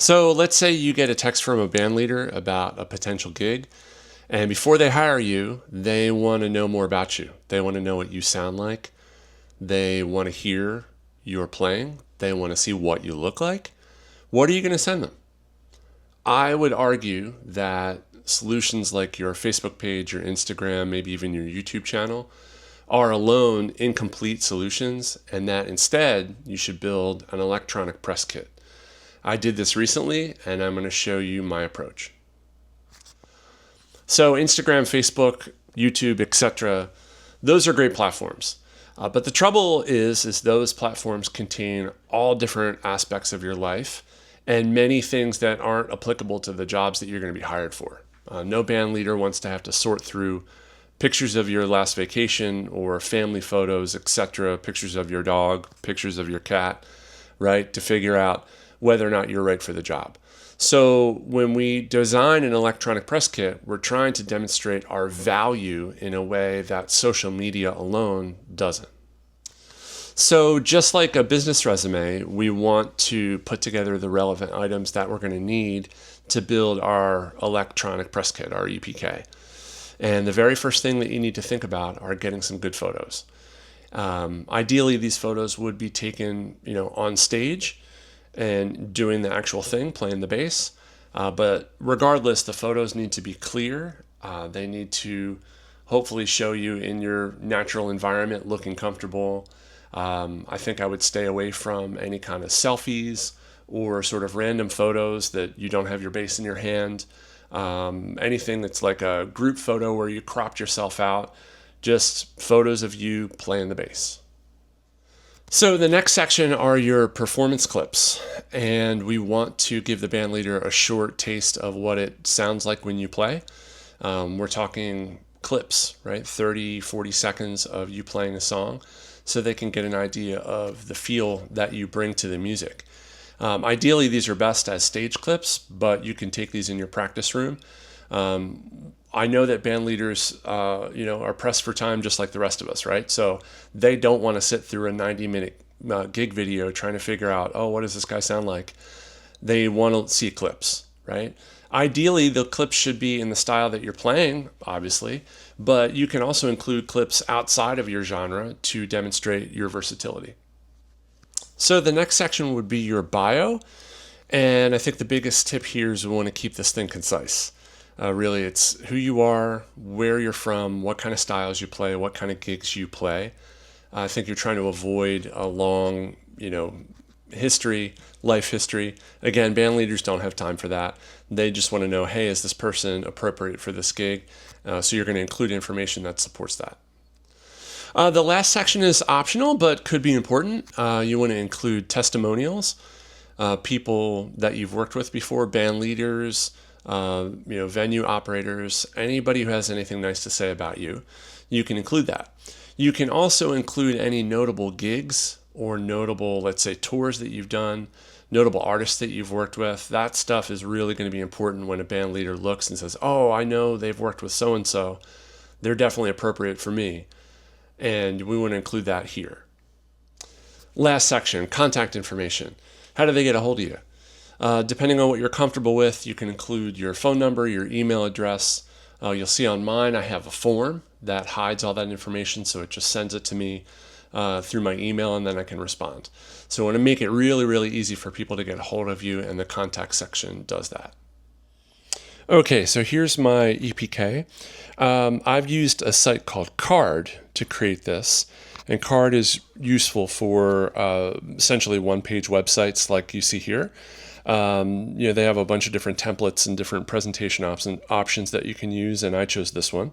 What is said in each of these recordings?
So let's say you get a text from a band leader about a potential gig, and before they hire you, they want to know more about you. They want to know what you sound like. They want to hear your playing. They want to see what you look like. What are you going to send them? I would argue that solutions like your Facebook page, your Instagram, maybe even your YouTube channel are alone incomplete solutions, and that instead you should build an electronic press kit. I did this recently, and I'm going to show you my approach. So Instagram, Facebook, YouTube, etc., those are great platforms. But the trouble is those platforms contain all different aspects of your life and many things that aren't applicable to the jobs that you're going to be hired for. No band leader wants to have to sort through pictures of your last vacation or family photos, etc., pictures of your dog, pictures of your cat, right, to figure out whether or not you're right for the job. So when we design an electronic press kit, we're trying to demonstrate our value in a way that social media alone doesn't. So just like a business resume, we want to put together the relevant items that we're going to need to build our electronic press kit, our EPK. And the very first thing that you need to think about are getting some good photos. Ideally, these photos would be taken, on stage and doing the actual thing, playing the bass. But regardless, the photos need to be clear. They need to hopefully show you in your natural environment, looking comfortable. I think I would stay away from any kind of selfies or sort of random photos that you don't have your bass in your hand. Anything that's like a group photo where you cropped yourself out, just photos of you playing the bass. So the next section are your performance clips, and we want to give the band leader a short taste of what it sounds like when you play. We're talking clips, right? 30, 40 seconds of you playing a song so they can get an idea of the feel that you bring to the music. Ideally, these are best as stage clips, but you can take these in your practice room. I know that band leaders, are pressed for time just like the rest of us, right? So they don't want to sit through a 90-minute gig video trying to figure out, what does this guy sound like? They want to see clips, right? Ideally, the clips should be in the style that you're playing, obviously, but you can also include clips outside of your genre to demonstrate your versatility. So the next section would be your bio, and I think the biggest tip here is we want to keep this thing concise. Really, it's who you are, where you're from, what kind of styles you play, what kind of gigs you play. I think you're trying to avoid a long, life history. Again, band leaders don't have time for that. They just want to know, hey, is this person appropriate for this gig? So you're going to include information that supports that. The last section is optional, but could be important. You want to include testimonials, people that you've worked with before, band leaders, venue operators, anybody who has anything nice to say about you. You can include that. You can also include any notable gigs or notable, let's say, tours that you've done, notable artists that you've worked with. That stuff is really going to be important when a band leader looks and says, I know they've worked with so-and-so. They're definitely appropriate for me. And we want to include that here. Last section, contact information. How do they get a hold of you? Depending on what you're comfortable with, you can include your phone number, your email address. You'll see on mine, I have a form that hides all that information, so it just sends it to me through my email, and then I can respond. So I want to make it really, really easy for people to get a hold of you, and the contact section does that. Okay, so here's my EPK. I've used a site called Card to create this, and Card is useful for essentially one-page websites like you see here. They have a bunch of different templates and different presentation options that you can use, and I chose this one.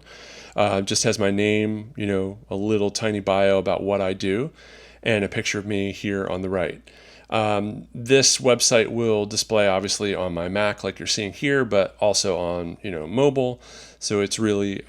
Just has my name, a little tiny bio about what I do, and a picture of me here on the right. This website will display obviously on my Mac like you're seeing here, but also on mobile. So it's really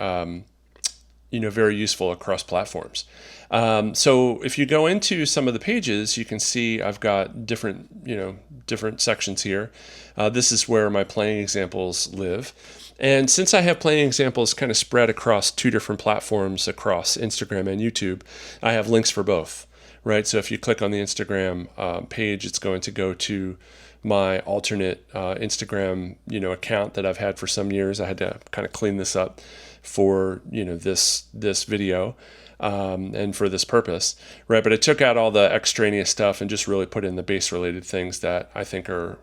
very useful across platforms. So if you go into some of the pages, you can see I've got different sections here. This is where my playing examples live. And since I have playing examples kind of spread across two different platforms across Instagram and YouTube, I have links for both, right? So if you click on the Instagram page, it's going to go to my alternate Instagram, account that I've had for some years. I had to kind of clean this up for, this video and for this purpose, right? But I took out all the extraneous stuff and just really put in the bass related things that I think are,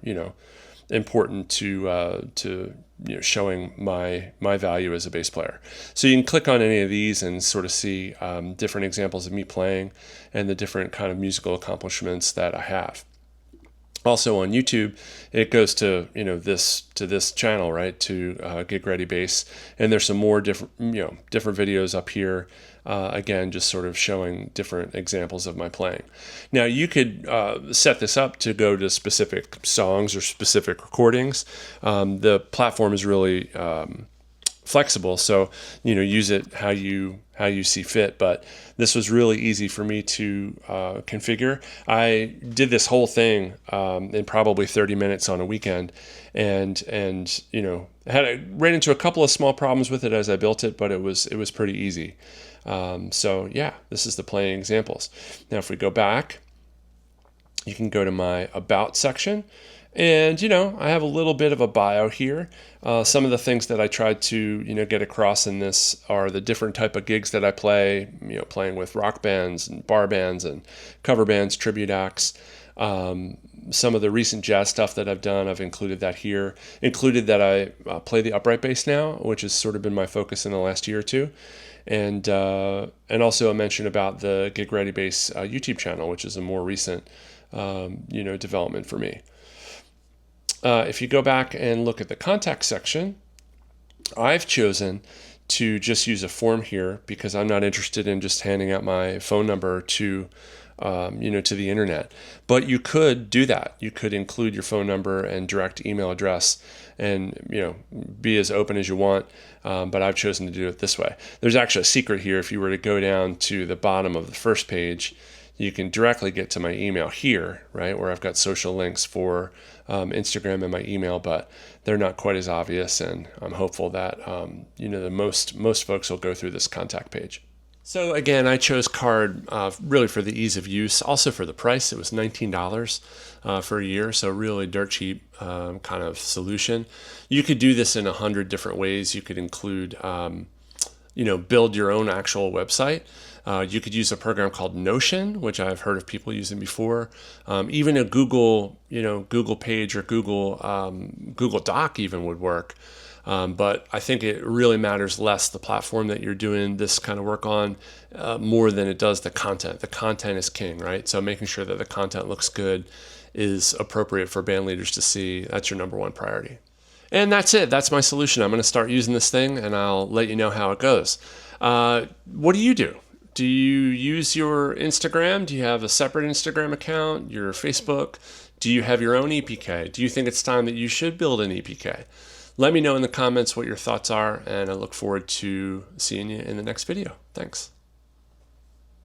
important to showing my value as a bass player. So you can click on any of these and sort of see different examples of me playing and the different kind of musical accomplishments that I have. Also on YouTube, it goes to this channel, right, to GigReadyBass, and there's some more different videos up here. Again, just sort of showing different examples of my playing. Now you could set this up to go to specific songs or specific recordings. The platform is really flexible, so use it how you see fit. But this was really easy for me to configure. I did this whole thing in probably 30 minutes on a weekend, and ran into a couple of small problems with it as I built it, but it was pretty easy. So yeah, this is the playing examples. Now if we go back, you can go to my About section, and I have a little bit of a bio here. Some of the things that I tried to get across in this are the different type of gigs that I play, playing with rock bands and bar bands and cover bands, tribute acts. Some of the recent jazz stuff that I've done, I've included that here. Included that I play the upright bass now, which has sort of been my focus in the last year or two. And also a mention about the GigReadyBass YouTube channel, which is a more recent development for me. If you go back and look at the contact section, I've chosen to just use a form here because I'm not interested in just handing out my phone number to the internet. But you could do that. You could include your phone number and direct email address and, be as open as you want. But I've chosen to do it this way. There's actually a secret here. If you were to go down to the bottom of the first page, you can directly get to my email here, right, where I've got social links for Instagram and my email, but they're not quite as obvious. And I'm hopeful that, the most folks will go through this contact page. So again, I chose Card really for the ease of use, also for the price. It was $19 for a year, so really dirt cheap kind of solution. You could do this in 100 different ways. You could include, build your own actual website. You could use a program called Notion, which I've heard of people using before. Even a Google page or Google Doc even would work. But I think it really matters less the platform that you're doing this kind of work on more than it does the content. The content is king, right? So making sure that the content looks good is appropriate for band leaders to see. That's your number one priority. And that's it. That's my solution. I'm going to start using this thing, and I'll let you know how it goes. What do you do? Do you use your Instagram? Do you have a separate Instagram account? Your Facebook? Do you have your own EPK? Do you think it's time that you should build an EPK? Let me know in the comments what your thoughts are, and I look forward to seeing you in the next video. Thanks.